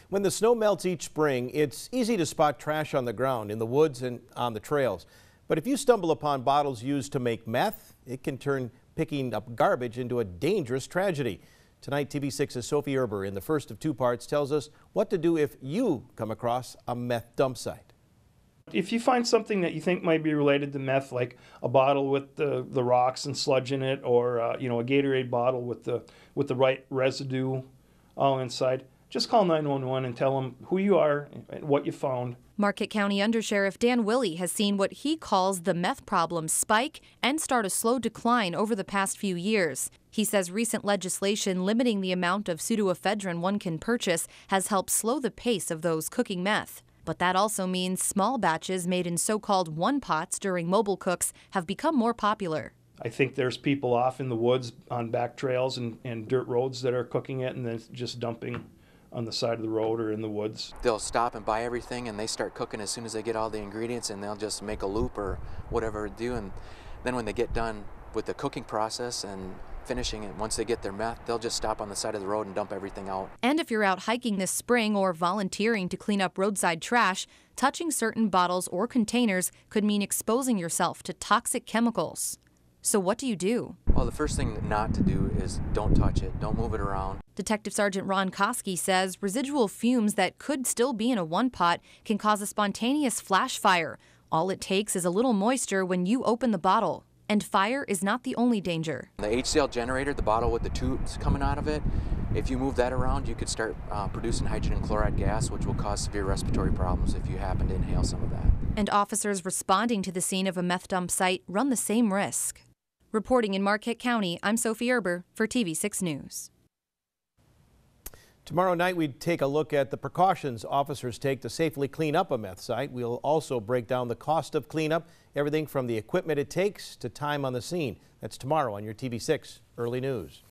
When the snow melts each spring, it's easy to spot trash on the ground, in the woods and on the trails. But if you stumble upon bottles used to make meth, it can turn picking up garbage into a dangerous tragedy. Tonight, TV6's Sophie Erber, in the first of two parts, tells us what to do if you come across a meth dump site. If you find something that you think might be related to meth, like a bottle with the rocks and sludge in it, or a Gatorade bottle with the right residue all inside, just call 911 and tell them who you are and what you found. Marquette County Undersheriff Dan Willey has seen what he calls the meth problem spike and start a slow decline over the past few years. He says recent legislation limiting the amount of pseudoephedrine one can purchase has helped slow the pace of those cooking meth. But that also means small batches made in so-called one-pots during mobile cooks have become more popular. I think there's people off in the woods on back trails and dirt roads that are cooking it and then just dumping on the side of the road or in the woods. They'll stop and buy everything and they start cooking as soon as they get all the ingredients, and they'll just make a loop or whatever to do, and then when they get done with the cooking process and finishing it, once they get their meth, they'll just stop on the side of the road and dump everything out. And if you're out hiking this spring or volunteering to clean up roadside trash, touching certain bottles or containers could mean exposing yourself to toxic chemicals. So what do you do? Well, the first thing not to do is don't touch it, don't move it around. Detective Sergeant Ron Koski says residual fumes that could still be in a one-pot can cause a spontaneous flash fire. All it takes is a little moisture when you open the bottle. And fire is not the only danger. The HCl generator, the bottle with the tubes coming out of it, if you move that around, you could start producing hydrogen chloride gas, which will cause severe respiratory problems if you happen to inhale some of that. And officers responding to the scene of a meth dump site run the same risk. Reporting in Marquette County, I'm Sophie Erber for TV6 News. Tomorrow night, we take a look at the precautions officers take to safely clean up a meth site. We'll also break down the cost of cleanup, everything from the equipment it takes to time on the scene. That's tomorrow on your TV6 Early News.